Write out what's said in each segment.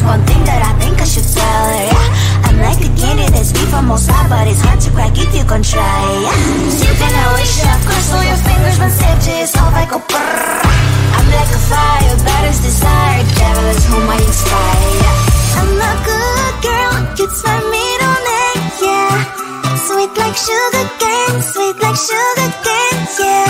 one thing that I think I should tell her, yeah. I'm like the candy that's sweet from most high, but it's hard to crack if you can try, yeah. Sipping, I wish I cross all your fingers, but save to yourself, I go brrrr. I'm like a fire, bad as desire, devil is whom I inspire, yeah. I'm a good girl, it's my middle name, yeah. Sweet like sugar cane, sweet like sugar cane, yeah.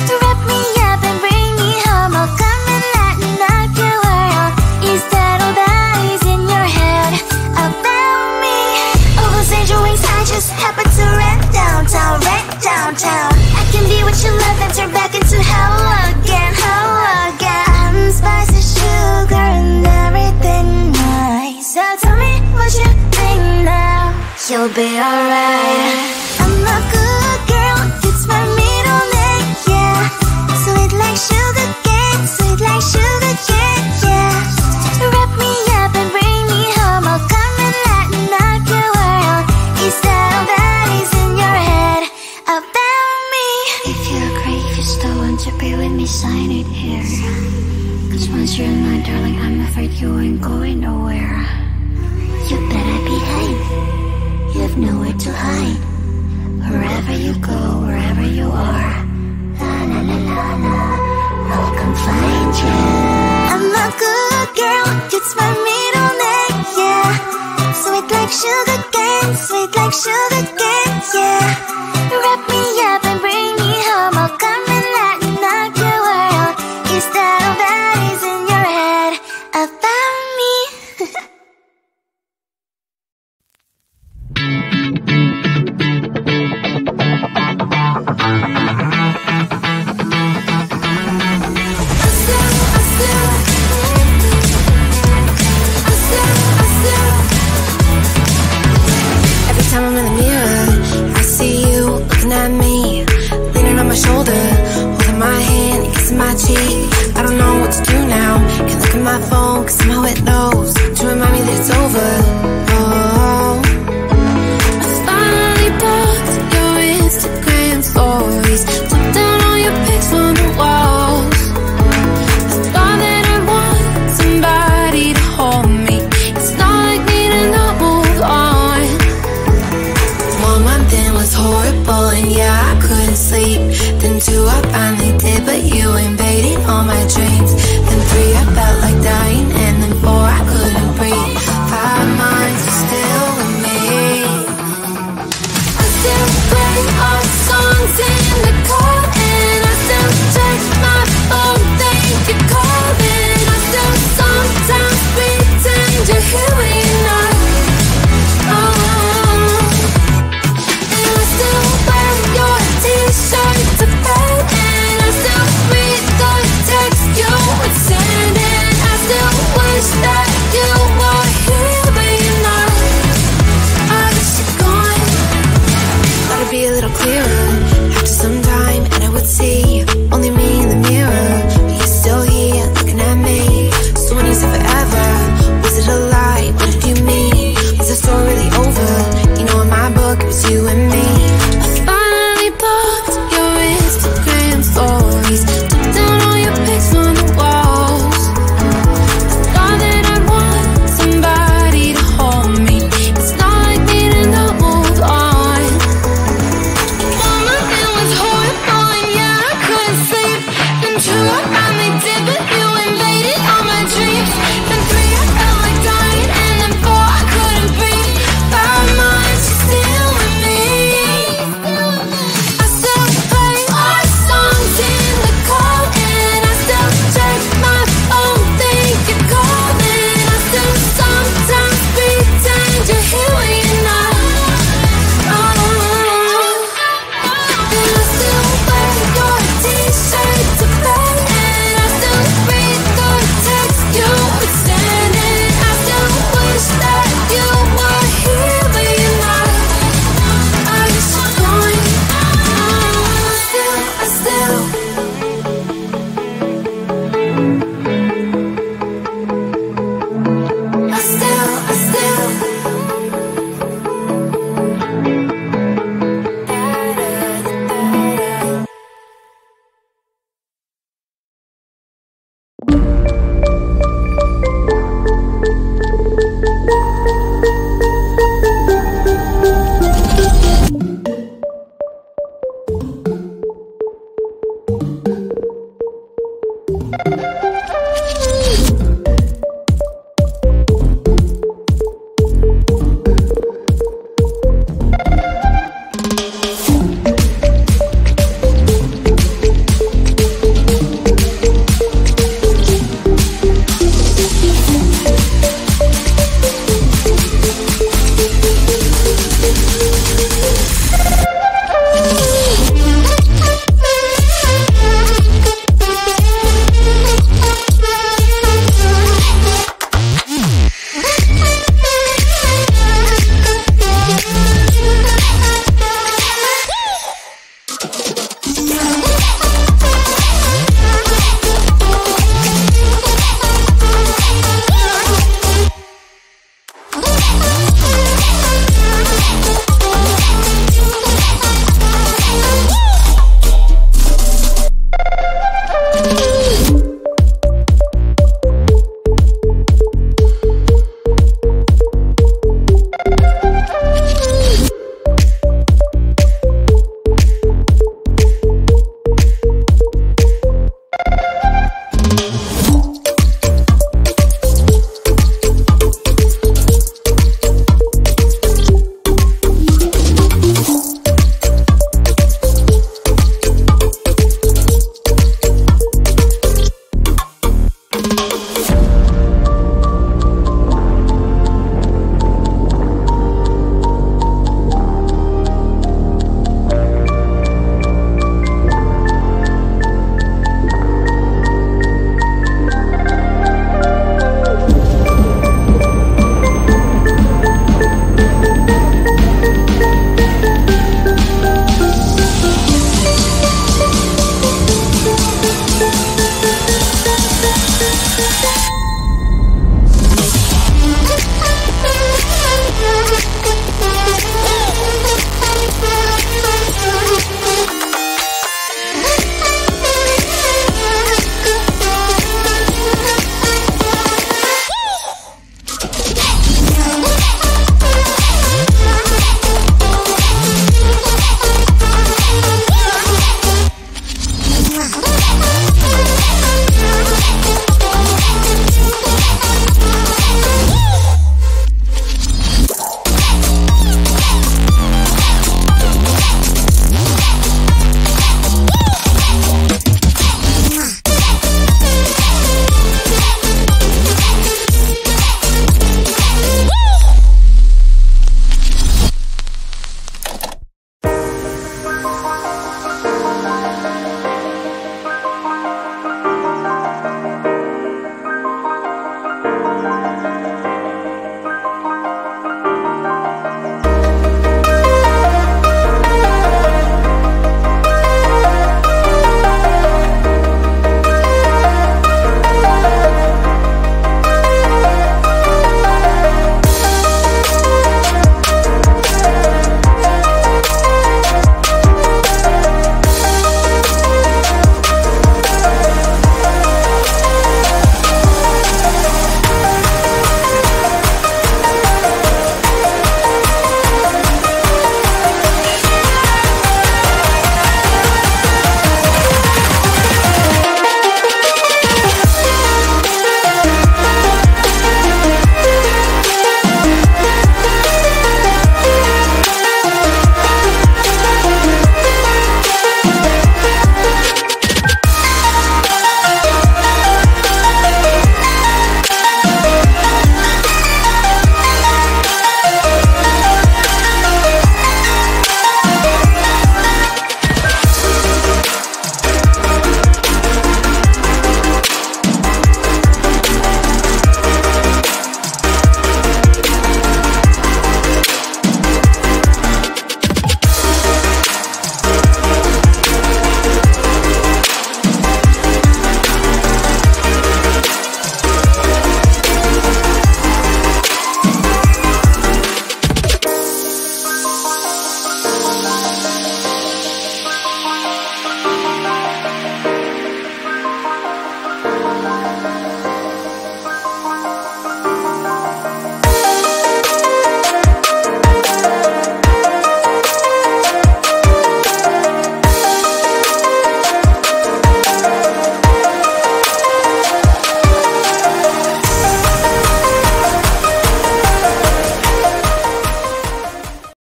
Wrap me up and bring me home, I'll come and lighten up your world. Is that all that is in your head about me? Oh, those angel wings, I just happen to rent downtown, I can be what you love and turn back into hell again, I'm spicy sugar and everything nice. So tell me what you think now, you'll be alright. I'm a good girl, it's my middle name, yeah. Sweet like sugar cane, sweet like sugar cane, yeah. Wrap me up and bring me home, I'll come and lighten up your world. Is that all that is in your head about me? If you agree, if you still want to be with me, sign it here. Cause once you're in line, darling, I'm afraid you ain't going nowhere. You better behave, you have nowhere to hide. Wherever you go, wherever you are, la la la la la, I'll come find you. I'm a good girl, it's my middle name, yeah. Sweet like sugar cane, sweet like sugar cane, yeah. Wrap me up and bring me home, I'll come and lighten up your world. Is that all that is in your head about me? Every time I'm in the mirror, I see you looking at me, leaning on my shoulder, holding my hand, and kissing my cheek. I don't know what to do now, can't look at my phone, cause somehow it knows to remind me that it's over. Oh,